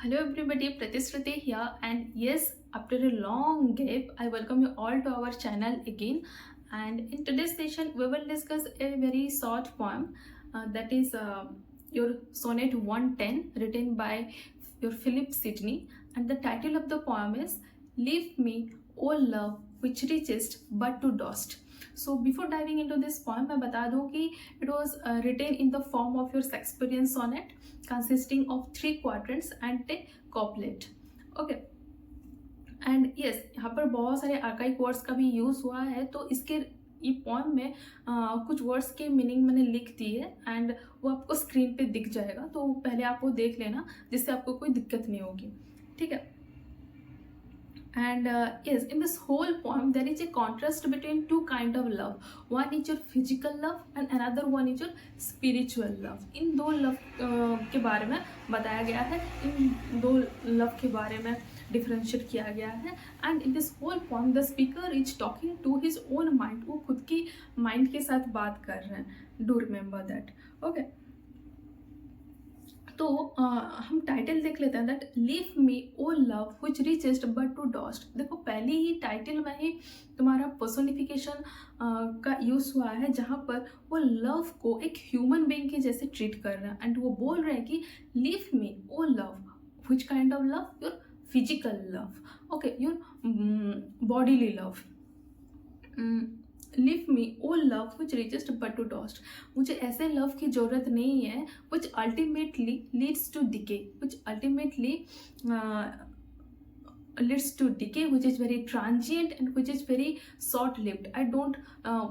Hello everybody, Pratisruti here, and yes, after a long gap, I welcome you all to our channel again. And in today's session, we will discuss a very short poem that is your Sonnet 110 written by your Philip Sidney. And the title of the poem is Leave Me, O Love, which reachest but to dust. So before diving into this poem, मैं बता दूं कि it was written in the form of your Shakespearean sonnet consisting of 3 quatrains and a couplet. Okay. And yes यहाँ पर बहुत सारे archaic words का भी यूज़ हुआ है, तो इसके ये पोएम में कुछ वर्ड्स के मीनिंग मैंने लिख दी है एंड वो आपको स्क्रीन पे दिख जाएगा, तो पहले आप वो देख लेना जिससे आपको कोई दिक्कत नहीं होगी, ठीक है. And yes, in this whole poem there is a contrast between two kind of love. One is your physical love and another one is your spiritual love. इन दो लव के बारे में बताया गया है, इन दो लव के बारे में डिफरेंशिएट किया गया है. And in this whole poem the speaker is talking to his own mind. वो खुद की माइंड के साथ बात कर रहे हैं. Do remember that. ओके, तो हम टाइटल देख लेते हैं. That leave me O love which reachest but to dust. देखो पहले ही टाइटल में ही तुम्हारा पर्सोनिफिकेशन का यूज़ हुआ है, जहाँ पर वो लव को एक ह्यूमन बीइंग के जैसे ट्रीट कर रहे हैं. एंड वो बोल रहे हैं कि leave me O love. Which kind of love? Your physical love. Okay, your bodily love. Leave me O love which reachest but to dust. मुझे ऐसे लव की ज़रूरत नहीं है which ultimately leads to decay, which ultimately leads to decay, which is very transient and which is very short lived. I don't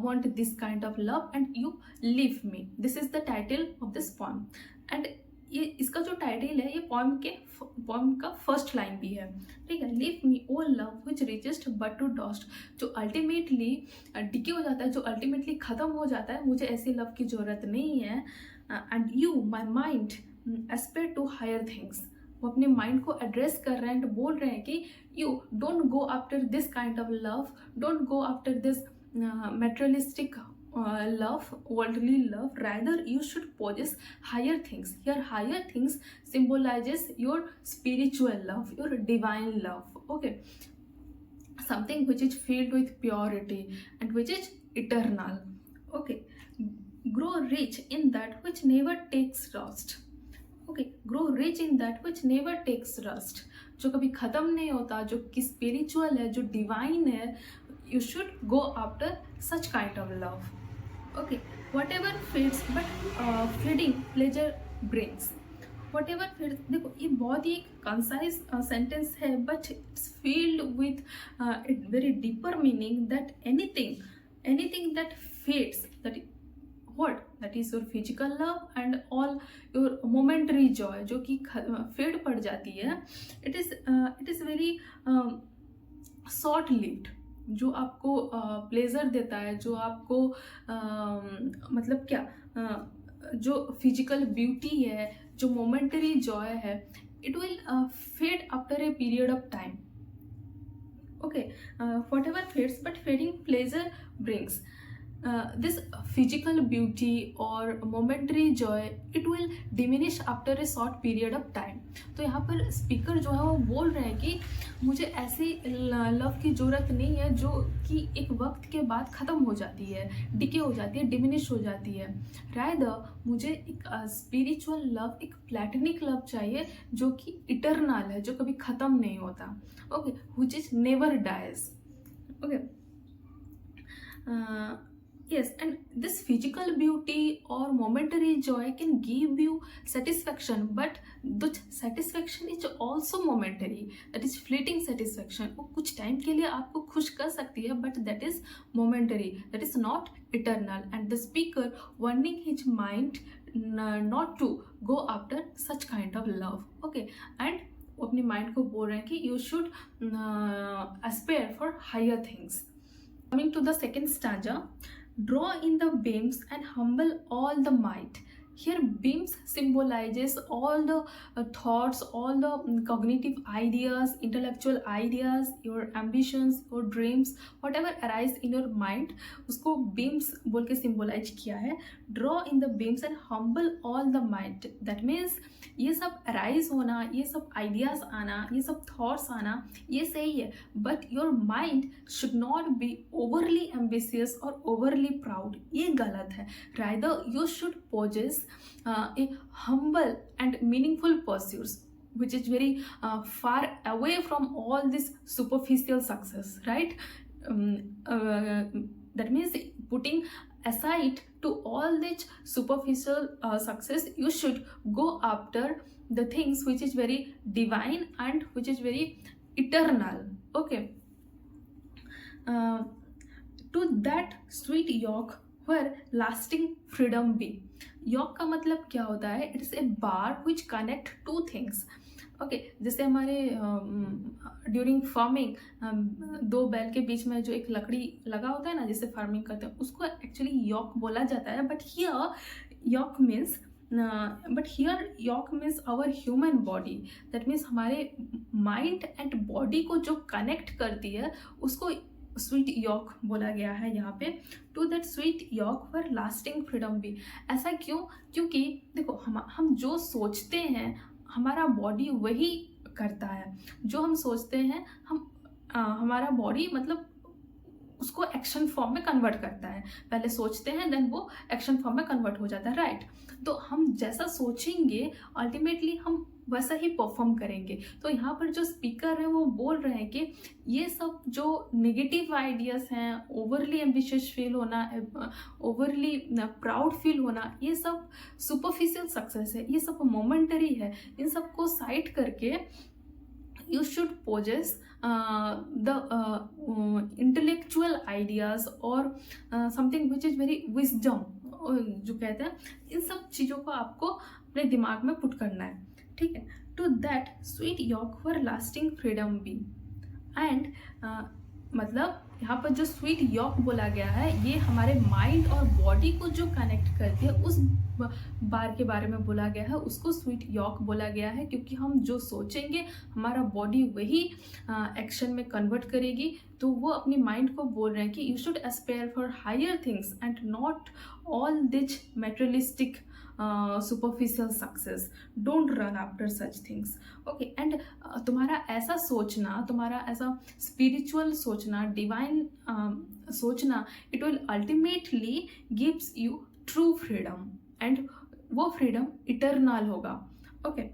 want this kind of love and you leave me. This is the title of this poem. And ये इसका जो title है ये poem का first line भी है, ठीक है. Leave me O love which reachest but to dust. जो अल्टीमेटली डिके हो जाता है, जो अल्टीमेटली ख़त्म हो जाता है, मुझे ऐसी लव की ज़रूरत नहीं है. And you my mind aspire to higher things. वो अपने माइंड को एड्रेस कर रहे हैं एंड बोल रहे हैं कि you don't go after this kind of love, don't go after this materialistic love, worldly love. Rather you should possess higher things. Here higher things symbolizes your spiritual love, your divine love. Okay, something which is filled with purity and which is eternal. Okay, grow rich in that which never takes rust. Okay, grow rich in that which never takes rust. जो कभी ख़त्म नहीं होता, जो कि spiritual है, जो divine है. You should go after such kind of love. Okay, what ever fades but feeding pleasure brings. What ever fades. देखो ये बहुत ही कंसाइज सेंटेंस है, but it's field with very deeper meaning. That anything that fades, that what that is your physical love and all your momentary joy जो कि fade पड़ जाती है. it is very short lived. जो आपको pleasure देता है, जो आपको मतलब क्या, जो फिजिकल ब्यूटी है, जो मोमेंटरी जॉय है, it will fade after a period of time. Okay, whatever fades but fading pleasure brings. This physical beauty or momentary joy, it will diminish after a short period of time. तो यहाँ पर speaker जो है वो बोल रहे हैं कि मुझे ऐसी लव की ज़रूरत नहीं है जो कि एक वक्त के बाद ख़त्म हो जाती है, डिके हो जाती है, डिमिनिश हो जाती है. रादर मुझे एक स्पिरिचुअल लव, एक प्लैटिनिक लव चाहिए जो कि इटरनल है, जो कभी ख़त्म नहीं होता. Okay, which is never dies. Okay, yes, and this physical beauty or momentary joy can give you satisfaction, but the satisfaction is also momentary. That is fleeting satisfaction. वो कुछ टाइम के लिए आपको खुश कर सकती है, but that is momentary, that is not eternal. And the speaker warning his mind not to go after such kind of love. Okay, and वो अपनी माइंड को बोल रहे हैं कि you should aspire for higher things. Coming to the second stanza. Draw in the beams and humble all the might. Here beams symbolizes all the thoughts, all the cognitive ideas, intellectual ideas, your ambitions, your dreams, whatever arise in your mind, उसको beams बोल के symbolize किया है. Draw in the beams and humble all the mind. That means ये सब arise होना, ये सब ideas आना, ये सब thoughts आना, ये सही है, but your mind should not be overly ambitious or overly proud. ये गलत है. Rather you should possess a humble and meaningful pursuits, which is very far away from all this superficial success, right? That means putting aside to all this superficial success, you should go after the things which is very divine and which is very eternal. Okay. To that sweet yoke where lasting freedom be. योक का मतलब क्या होता है? It is a bar which connect two things. Okay, जैसे हमारे during farming दो बैल के बीच में जो एक लकड़ी लगा होता है ना, जिसे फार्मिंग करते हैं, उसको एक्चुअली योक बोला जाता है. But here yoke means our human body. That means हमारे माइंड एंड बॉडी को जो कनेक्ट करती है उसको स्वीट यॉक बोला गया है यहाँ पे. To that sweet yoke for lasting freedom भी. ऐसा क्यों? क्योंकि देखो हम जो सोचते हैं हमारा बॉडी वही करता है. जो हम सोचते हैं हमारा बॉडी मतलब उसको एक्शन फॉर्म में कन्वर्ट करता है. पहले सोचते हैं देन वो एक्शन फॉर्म में कन्वर्ट हो जाता है, राइट? तो हम जैसा सोचेंगे अल्टीमेटली हम वैसा ही परफॉर्म करेंगे. तो यहाँ पर जो स्पीकर है वो बोल रहे हैं कि ये सब जो नेगेटिव आइडियाज हैं, ओवरली एम्बिशियस फील होना, ओवरली प्राउड फील होना, ये सब सुपरफिशियल सक्सेस है, ये सब मोमेंटरी है. इन सबको साइड करके you should possess the intellectual ideas or something which is very wisdom, जो कहते हैं. इन सब चीज़ों को आपको अपने दिमाग में पुट करना है, ठीक है? To that sweet yoke for lasting freedom be. And मतलब यहाँ पर जो स्वीट यॉक बोला गया है ये हमारे माइंड और बॉडी को जो कनेक्ट करती है उस बार के बारे में बोला गया है, उसको स्वीट यॉक बोला गया है. क्योंकि हम जो सोचेंगे हमारा बॉडी वही एक्शन में कन्वर्ट करेगी. तो वो अपनी माइंड को बोल रहे हैं कि you should aspire for higher things and not all this materialistic superficial success. Don't run after such things. Okay, and तुम्हारा ऐसा सोचना, तुम्हारा ऐसा spiritual सोचना, divine सोचना, it will ultimately gives you true freedom and वो freedom eternal होगा. Okay.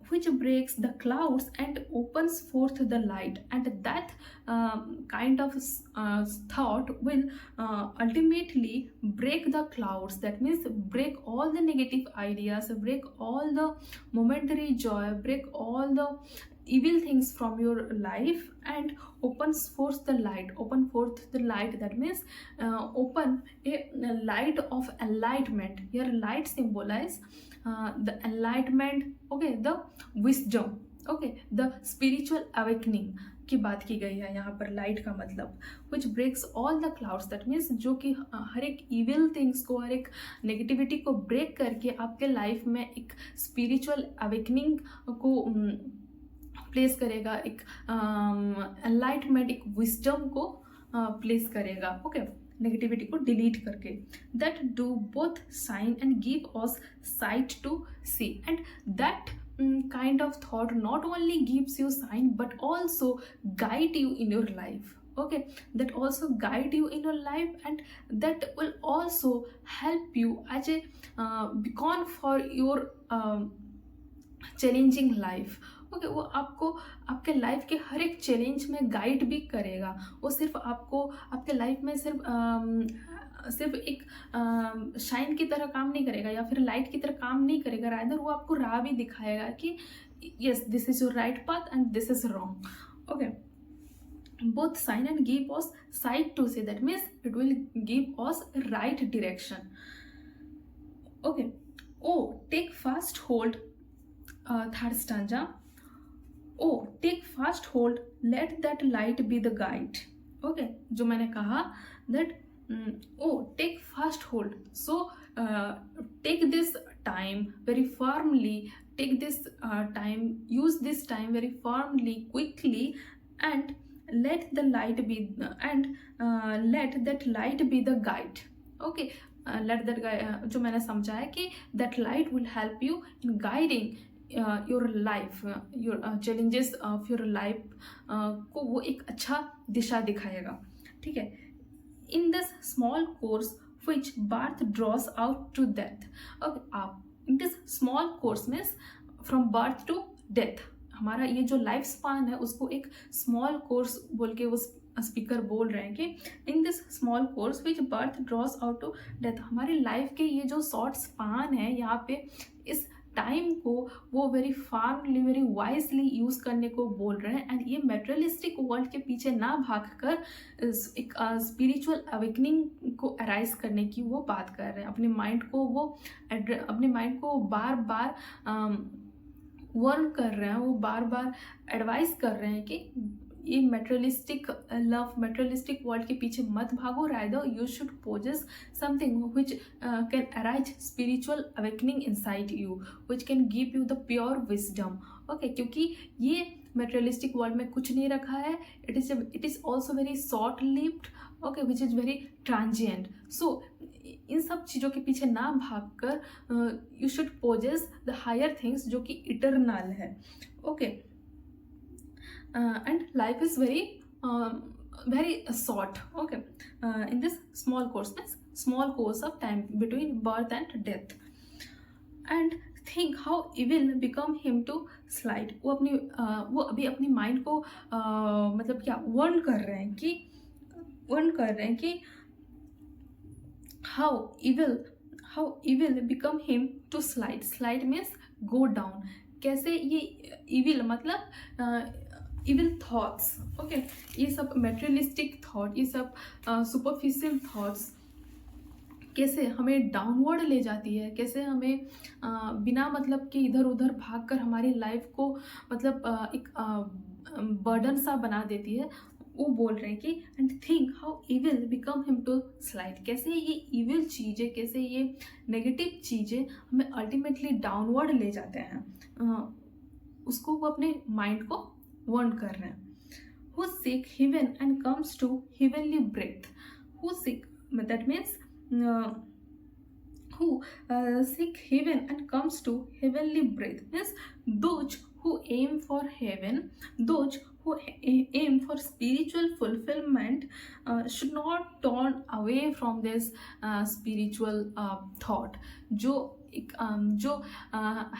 Which breaks the clouds and opens forth the light, and that kind of thought will ultimately break the clouds. That means break all the negative ideas, break all the momentary joy, break all the evil things from your life and opens forth the light. Open forth the light, that means open a light of enlightenment. Here light symbolize the enlightenment, okay, the wisdom, okay, the spiritual awakening की बात की गई है यहाँ पर. Light का मतलब which breaks all the clouds, that means जो कि हर एक evil things को, हर एक नेगेटिविटी को ब्रेक करके आपके लाइफ में एक स्पिरिचुअल अवेकनिंग को प्लेस करेगा, एक एनलाइटमेंट, एक विजडम को प्लेस करेगा. ओके, नेगेटिविटी को डिलीट करके. That do both shine and give us sight to see. And that kind of thought not only gives you sign but also guide you in your life. Okay, that also guide you in your life and that will also help you as a beacon for your challenging life. Okay, वो आपको आपके life के हर एक challenge में guide भी करेगा. वो सिर्फ आपको आपके लाइफ में सिर्फ एक शाइन की तरह काम नहीं करेगा या फिर लाइट की तरह काम नहीं करेगा. रादर वो आपको राह भी दिखाएगा कि yes, this is your right path and this is wrong. Okay, both sign and give us sight to see. That means it will give us right direction. Okay, oh, take fast hold. Third stanza. Oh, take fast hold, let that light be the guide. Okay, जो मैंने कहा that oh, take fast hold. So take this time very firmly, take this time, use this time very firmly, quickly, and let the light be, and let that light be the guide. Okay, let that guide, जो मैंने समझा है कि that light will help you in guiding your life, your challenges of your life को वो एक अच्छा दिशा दिखाएगा. ठीक है. In this small course which birth draws out to death. Okay, in this small course means from birth to death. हमारा ये जो लाइफ स्पान है उसको एक स्मॉल कोर्स बोल के उस स्पीकर बोल रहे हैं कि in this small course which birth draws out to death. हमारी लाइफ के ये जो शॉर्ट स्पान है यहाँ पे इस टाइम को वो very formally, very wisely use करने को बोल रहे हैं. एंड ये मेटेरियलिस्टिक वर्ल्ड के पीछे ना भागकर एक स्पिरिचुअल अवेकनिंग को अराइज करने की वो बात कर रहे हैं. अपने माइंड को बार बार वर्न कर रहे हैं, वो बार बार एडवाइस कर रहे हैं कि ये मेटेरियलिस्टिक लव, मेटेरियलिस्टिक वर्ल्ड के पीछे मत भागो. Rather you should possess something which can arise spiritual awakening inside you, which can give you the pure wisdom. Okay, क्योंकि ये मेटेरियलिस्टिक वर्ल्ड में कुछ नहीं रखा है. It is also very short lived. Okay, which is very transient. So इन सब चीज़ों के पीछे ना भागकर you should possess the higher things जो कि इटरनल है. Okay, and life is very short. Okay, in this small course of time between birth and death. And think how evil become him to slide. वो अभी अपनी mind को मतलब क्या वर्न कर रहे हैं कि how evil become him to slide means go down. कैसे ये evil मतलब इविल थॉट्स. ओके, ये सब मेटेरियलिस्टिक थॉट, ये सब सुपरफिशियल थॉट्स कैसे हमें डाउनवर्ड ले जाती है, कैसे हमें बिना मतलब के इधर उधर भागकर हमारी लाइफ को मतलब एक बर्डन सा बना देती है. वो बोल रहे हैं कि and think how evil become him to slide. कैसे ये इविल चीज़ें, कैसे ये नेगेटिव चीज़ें हमें अल्टीमेटली डाउनवर्ड ले जाते हैं. उसको वो अपने माइंड को warn कर रहे हैं. Who seek heaven and comes to heavenly breath. Who seek, that means who seek heaven and comes to heavenly breath means those who aim for heaven, those who aim for spiritual fulfillment should not turn away from this spiritual thought. जो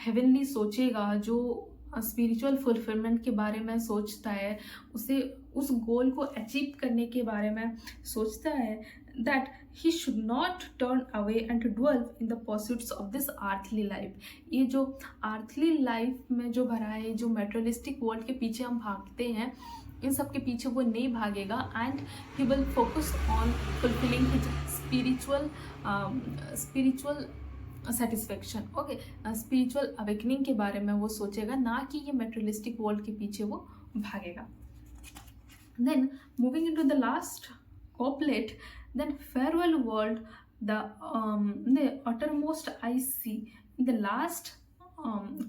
heavenly सोचेगा, जो spiritual fulfilment के बारे में सोचता है, उसे उस गोल को अचीव करने के बारे में सोचता है, that he should not turn away and dwell in the pursuits of this earthly life. ये जो अर्थली लाइफ में जो भरा है, जो मेटेरियलिस्टिक वर्ल्ड के पीछे हम भागते हैं, इन सब के पीछे वो नहीं भागेगा. And he will focus on fulfilling his spiritual satisfaction. Okay, spiritual awakening के बारे में वो सोचेगा, ना कि ये मेटेरियलिस्टिक वर्ल्ड के पीछे वो भागेगा. Then moving into the last couplet, then farewell world the uttermost I see. In the last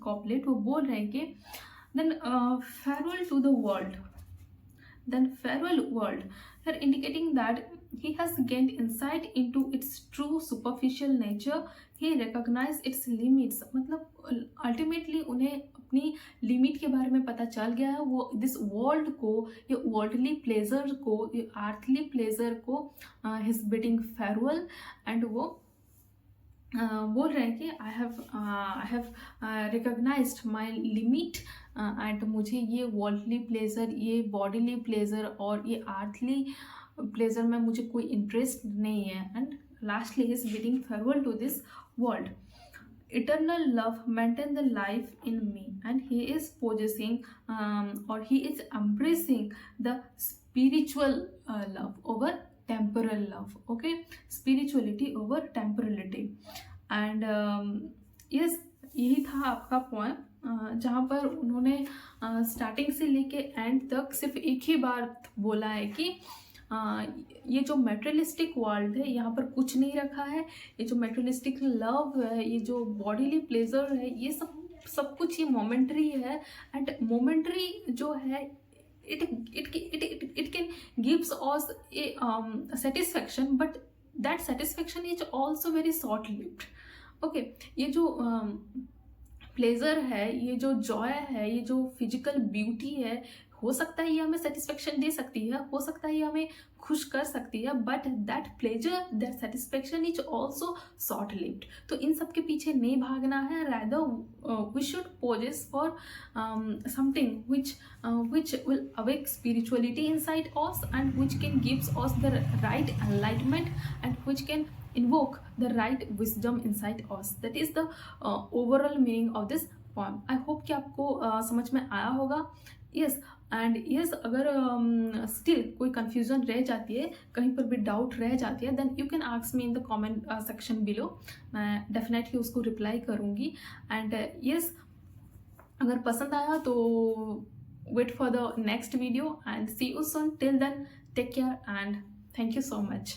couplet वो बोल रहे हैं कि then farewell to the world, then farewell world. They're indicating that he has gained insight into its true superficial nature. He recognized its limits. मतलब ultimately उन्हें अपनी limit के बारे में पता चल गया है. वो दिस वर्ल्ड को, ये वर्ल्डली प्लेजर को, ये अर्थली प्लेजर को हिज बिडिंग फेयरवेल. एंड वो बोल रहे हैं कि I have recognised my limit and मुझे ये वर्ल्डली प्लेजर, ये बॉडीली प्लेजर और ये अर्थली प्लेजर में मुझे कोई इंटरेस्ट नहीं है. And lastly he is bidding farewell to this world. Eternal love maintain the life in me, and he is possessing or he is embracing the spiritual love over temporal love. Okay, spirituality over temporality. And yes, यही था आपका point जहाँ पर उन्होंने starting से लेके and तक सिर्फ एक ही बार बोला है कि ये जो मेटेरियलिस्टिक वर्ल्ड है यहाँ पर कुछ नहीं रखा है, ये जो मेटेरियलिस्टिक लव है, ये जो बॉडीली प्लेजर है, ये सब सब कुछ ये मोमेंट्री है। एंड मोमेंट्री जो है it can gives us a satisfaction, but that satisfaction is also very short lived. Okay, ये जो प्लेजर है, ये जो जॉय है, ये जो फिजिकल ब्यूटी है, हो सकता है ये हमें सेटिस्फेक्शन दे सकती है, हो सकता है ये हमें खुश कर सकती है, but that pleasure, that satisfaction is also short lived. तो इन सब के पीछे नहीं भागना है, rather we should possess for something which will awake spirituality inside us, and which can gives us the right enlightenment, and which can invoke the right wisdom inside us. That is the overall meaning of this poem. I hope कि आपको समझ में आया होगा। yes, and yes, अगर still कोई confusion रह जाती है, कहीं पर भी डाउट रह जाती है, then you can ask me in the comment section below. मैं डेफिनेटली उसको रिप्लाई करूँगी। एंड yes, अगर पसंद आया तो wait for the next video and see you soon. Till then, take care and thank you so much.